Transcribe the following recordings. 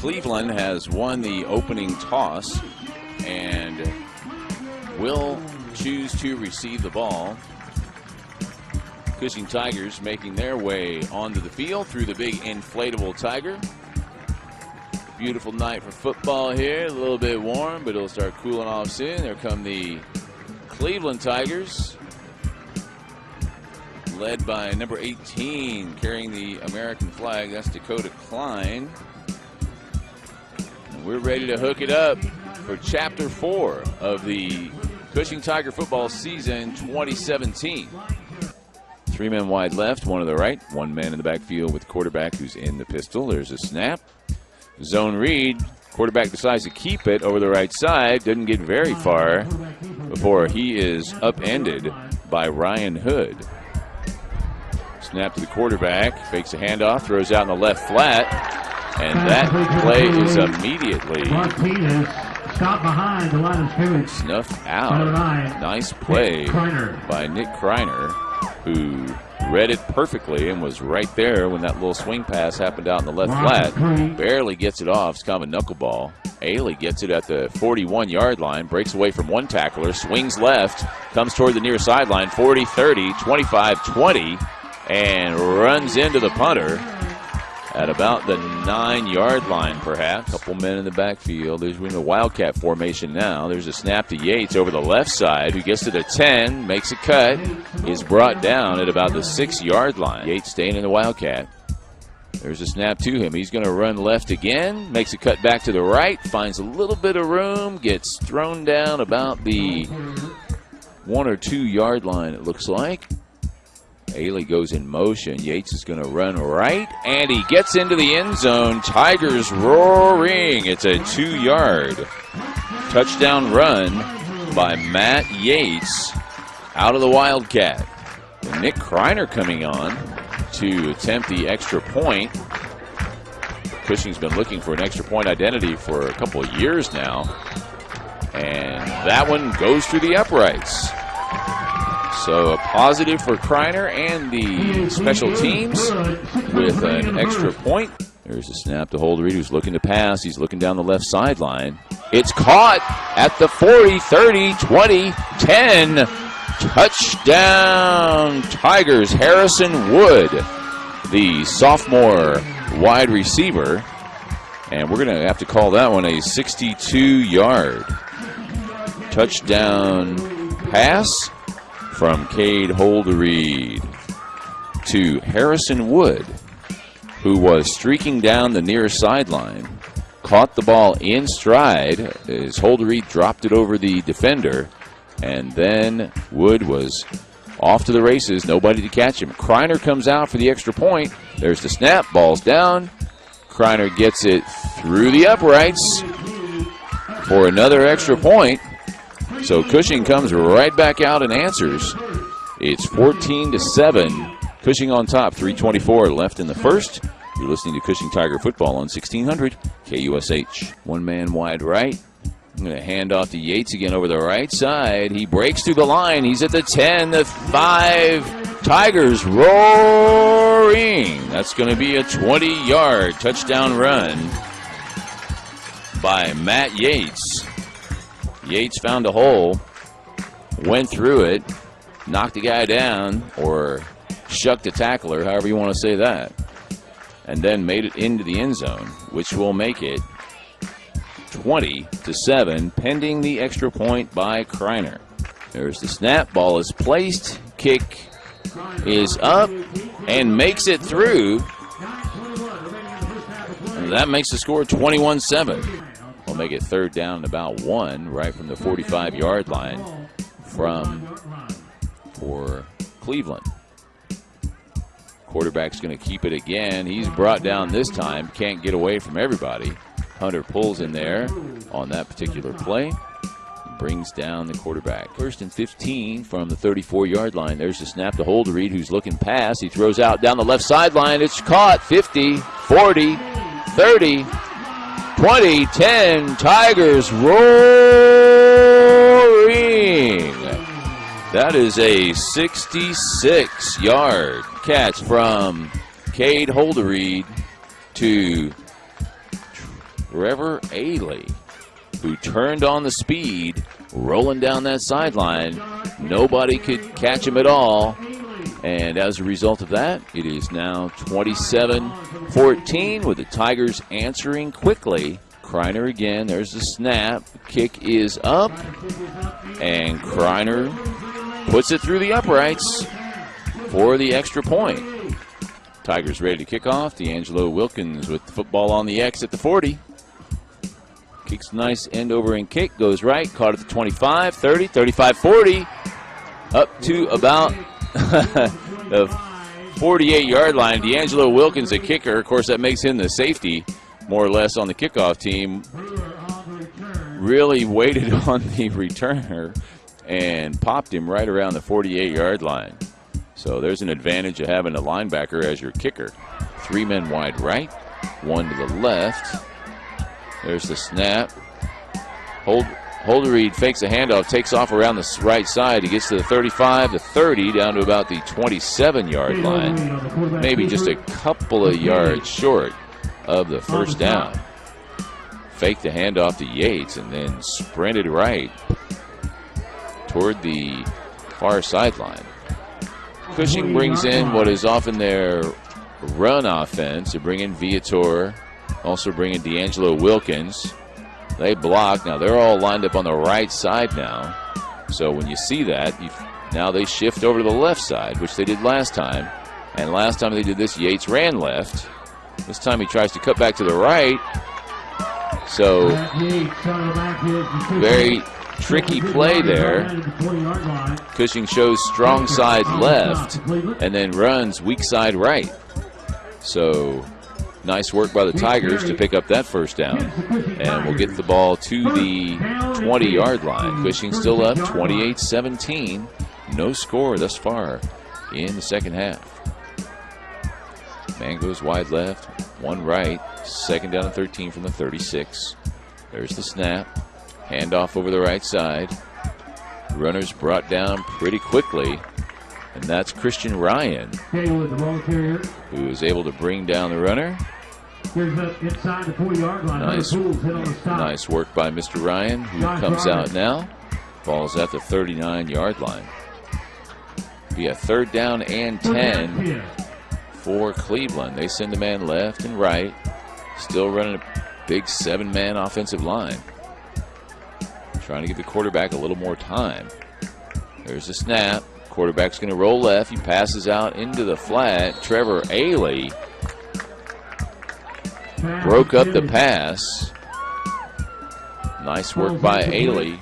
Cleveland has won the opening toss and will choose to receive the ball. Cushing Tigers making their way onto the field through the big inflatable Tiger. Beautiful night for football here. A little bit warm, but it'll start cooling off soon. There come the Cleveland Tigers, led by number 18, carrying the American flag. That's Dakota Klein. And we're ready to hook it up for Chapter 4 of the Cushing Tiger football season 2017. 3 men wide left, 1 to the right, 1 man in the backfield with the quarterback who's in the pistol. There's a snap. Zone read. Quarterback decides to keep it over the right side. Doesn't get very far before he is upended by Ryan Hood. Snap to the quarterback. Fakes a handoff. Throws out in the left flat. And that play is immediately snuffed out. Nice play by Nick Kreiner, who read it perfectly and was right there when that little swing pass happened out in the left flat. Barely gets it off. It's kind of a knuckleball. Ailey gets it at the 41-yard line, breaks away from one tackler, swings left, comes toward the near sideline, 40-30, 25-20, and runs into the punter at about the 9-yard line, perhaps. Couple men in the backfield. We're in the Wildcat formation now. There's a snap to Yates over the left side, who gets to the 10, makes a cut, is brought down at about the 6-yard line. Yates staying in the Wildcat. There's a snap to him. He's going to run left again, makes a cut back to the right, finds a little bit of room, gets thrown down about the 1 or 2-yard line, it looks like. Ailey goes in motion. Yates is going to run right, and he gets into the end zone. Tigers roaring. It's a 2-yard touchdown run by Matt Yates out of the Wildcat. And Nick Kreiner coming on to attempt the extra point. Cushing's been looking for an extra point identity for a couple of years now. And that one goes through the uprights. So a positive for Kreiner and the special teams with an extra point. There's a snap to Holderreed, who's looking to pass. He's looking down the left sideline. It's caught at the 40, 30, 20, 10. Touchdown Tigers. Harrison Wood, the sophomore wide receiver. And we're going to have to call that one a 62-yard touchdown pass from Cade Holderreed to Harrison Wood, who was streaking down the near sideline, caught the ball in stride as Holderreed dropped it over the defender, and then Wood was off to the races, nobody to catch him. Kreiner comes out for the extra point. There's the snap, ball's down. Kreiner gets it through the uprights for another extra point. So Cushing comes right back out and answers. It's 14-7. Cushing on top, 3:24 left in the first. You're listening to Cushing Tiger football on 1600 KUSH. 1 man wide right. I'm going to hand off to Yates again over the right side. He breaks through the line. He's at the 10, the 5. Tigers roaring. That's going to be a 20-yard touchdown run by Matt Yates. Yates found a hole, went through it, knocked a guy down, or shucked a tackler, however you want to say that, and then made it into the end zone, which will make it 20-7, pending the extra point by Kreiner. There's the snap. Ball is placed. Kick is up and makes it through. And that makes the score 21-7. We'll make it 3rd down and about 1 right from the 45-yard line for Cleveland. Quarterback's going to keep it again. He's brought down this time. Can't get away from everybody. Hunter pulls in there on that particular play. Brings down the quarterback. 1st and 15 from the 34-yard line. There's the snap to Holderreed, who's looking past. He throws out down the left sideline. It's caught. 50, 40, 30, 20, 10. Tigers roaring. That is a 66-yard catch from Cade Holderreed to Trevor Ailey, who turned on the speed, rolling down that sideline. Nobody could catch him at all. And as a result of that, it is now 27-14 with the Tigers answering quickly. Kreiner again, there's the snap. The kick is up, and Kreiner puts it through the uprights for the extra point. Tigers ready to kick off. D'Angelo Wilkins with the football on the X at the 40. Kicks nice end over and kick, goes right, caught at the 25, 30, 35, 40, up to about the 48-yard line. D'Angelo Wilkins, a kicker. Of course, that makes him the safety, more or less, on the kickoff team. Really waited on the returner and popped him right around the 48-yard line. So there's an advantage of having a linebacker as your kicker. 3 men wide right, 1 to the left. There's the snap. Holderried fakes a handoff, takes off around the right side. He gets to the 35, the 30, down to about the 27-yard line. Maybe just a couple of yards short of the first down. Faked the handoff to Yates and then sprinted right toward the far sideline. Cushing brings in what is often their run offense. They bring in Viator, also bring in D'Angelo Wilkins. They block. Now they're all lined up on the right side now. So when you see that, now they shift over to the left side, which they did last time. And last time they did this, Yates ran left. This time he tries to cut back to the right. So very tricky play there. Cushing shows strong side left and then runs weak side right. So nice work by the Tigers to pick up that first down. And we'll get the ball to the 20-yard line. Cushing still up 28-17. No score thus far in the second half. Man goes wide left, 1 right. Second down and 13 from the 36. There's the snap. Handoff over the right side. Runners brought down pretty quickly. And that's Christian Ryan, who is able to bring down the runner. Inside the 40-yard line. Nice work by Mr. Ryan, who comes out now. Ball's at the 39-yard line. Be a 3rd down and 10 for Cleveland. They send a man left and right. Still running a big 7-man offensive line. Trying to give the quarterback a little more time. There's the snap. Quarterback's going to roll left. He passes out into the flat. Trevor Ailey broke up the pass. Nice work by Ailey.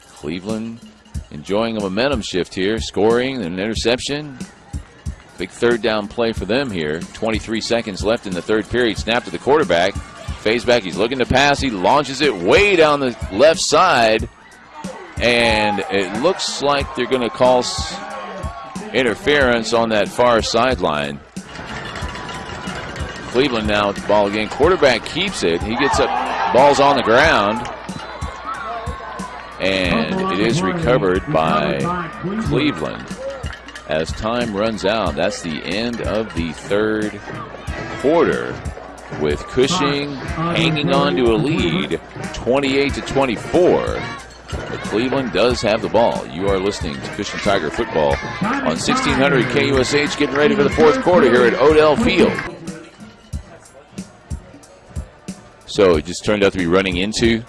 Cleveland enjoying a momentum shift here. Scoring an interception. Big 3rd down play for them here. 23 seconds left in the 3rd period. Snap to the quarterback. Phase back. He's looking to pass. He launches it way down the left side. And it looks like they're going to call interference on that far sideline. Cleveland now with the ball again. Quarterback keeps it. He gets up. Ball's on the ground. And it is recovered by Cleveland. As time runs out, that's the end of the 3rd quarter, with Cushing hanging on to a lead 28-24. But Cleveland does have the ball. You are listening to Cushing Tiger football on 1600 KUSH, getting ready for the 4th quarter here at Odell Field. So it just turned out to be running into.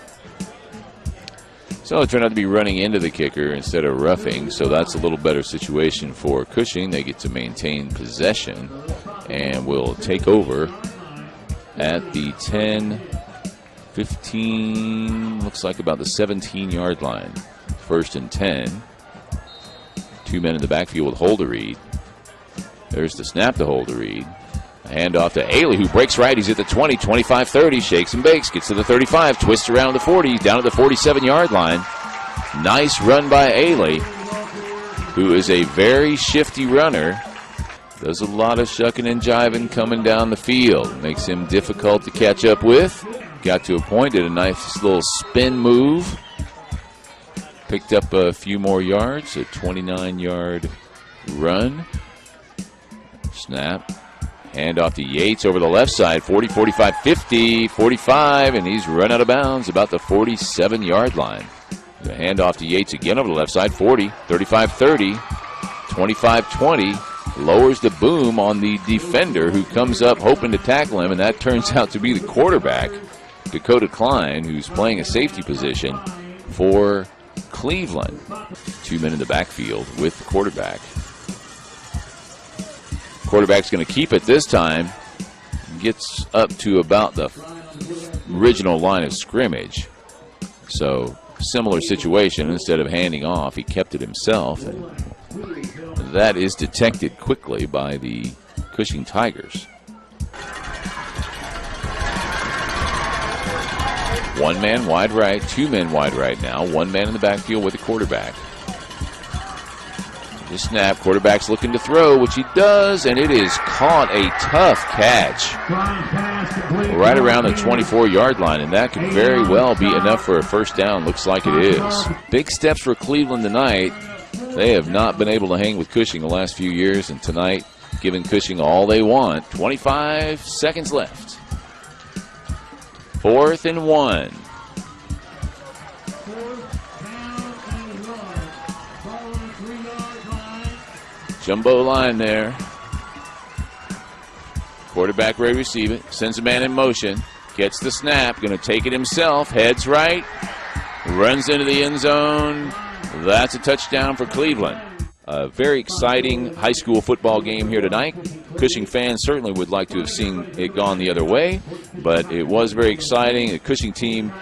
So it turned out to be running into the kicker instead of roughing. So that's a little better situation for Cushing. They get to maintain possession and will take over at the 10, 15, looks like about the 17-yard line. 1st and 10. 2 men in the backfield with Holderried. There's the snap to Holderried. Handoff to Ailey, who breaks right. He's at the 20, 25, 30, shakes and bakes, gets to the 35, twists around the 40, down to the 47-yard line. Nice run by Ailey, who is a very shifty runner. Does a lot of shucking and jiving coming down the field. Makes him difficult to catch up with. Got to a point, did a nice little spin move. Picked up a few more yards, a 29-yard run. Snap. Hand off to Yates over the left side, 40, 45, 50, 45, and he's run out of bounds about the 47-yard line. The handoff to Yates again over the left side, 40, 35, 30, 25, 20. Lowers the boom on the defender who comes up hoping to tackle him, and that turns out to be the quarterback, Dakota Klein, who's playing a safety position for Cleveland. 2 men in the backfield with the quarterback. Quarterback's going to keep it this time. Gets up to about the original line of scrimmage. So, similar situation. Instead of handing off, he kept it himself. And that is detected quickly by the Cushing Tigers. 1 man wide right, 2 men wide right now. 1 man in the backfield with the quarterback. The snap, quarterback's looking to throw, which he does, and it is caught. A tough catch right around the 24-yard line, and that could very well be enough for a first down. Looks like it is. Big steps for Cleveland tonight. They have not been able to hang with Cushing the last few years, and tonight giving Cushing all they want. 25 seconds left. 4th and 1. Jumbo line there. Quarterback ready to receive it. Sends a man in motion. Gets the snap. Going to take it himself. Heads right. Runs into the end zone. That's a touchdown for Cleveland. A very exciting high school football game here tonight. Cushing fans certainly would like to have seen it gone the other way, but it was very exciting. The Cushing team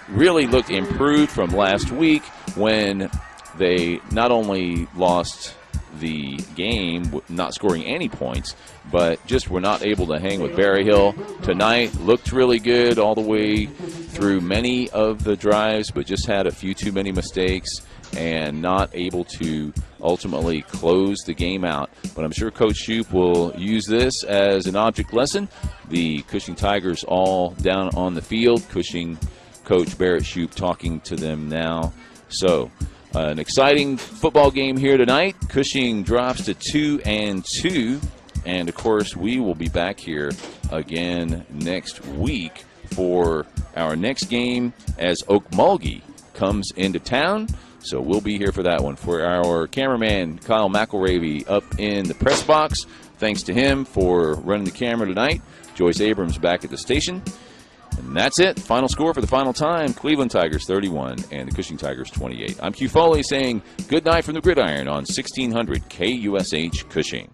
really looked improved from last week when they not only lost the game, not scoring any points, but just were not able to hang with Berryhill. Tonight looked really good all the way through many of the drives, but just had a few too many mistakes and not able to ultimately close the game out. But I'm sure Coach Shoup will use this as an object lesson. The Cushing Tigers all down on the field. Cushing coach Barrett Shoup talking to them now. So an exciting football game here tonight. Cushing drops to 2-2. And, of course, we will be back here again next week for our next game as Okmulgee comes into town. So we'll be here for that one. For our cameraman, Kyle McElravy, up in the press box, thanks to him for running the camera tonight. Joyce Abrams back at the station. And that's it. Final score for the final time, Cleveland Tigers 31 and the Cushing Tigers 28. I'm Q Foley saying good night from the gridiron on 1600 KUSH Cushing.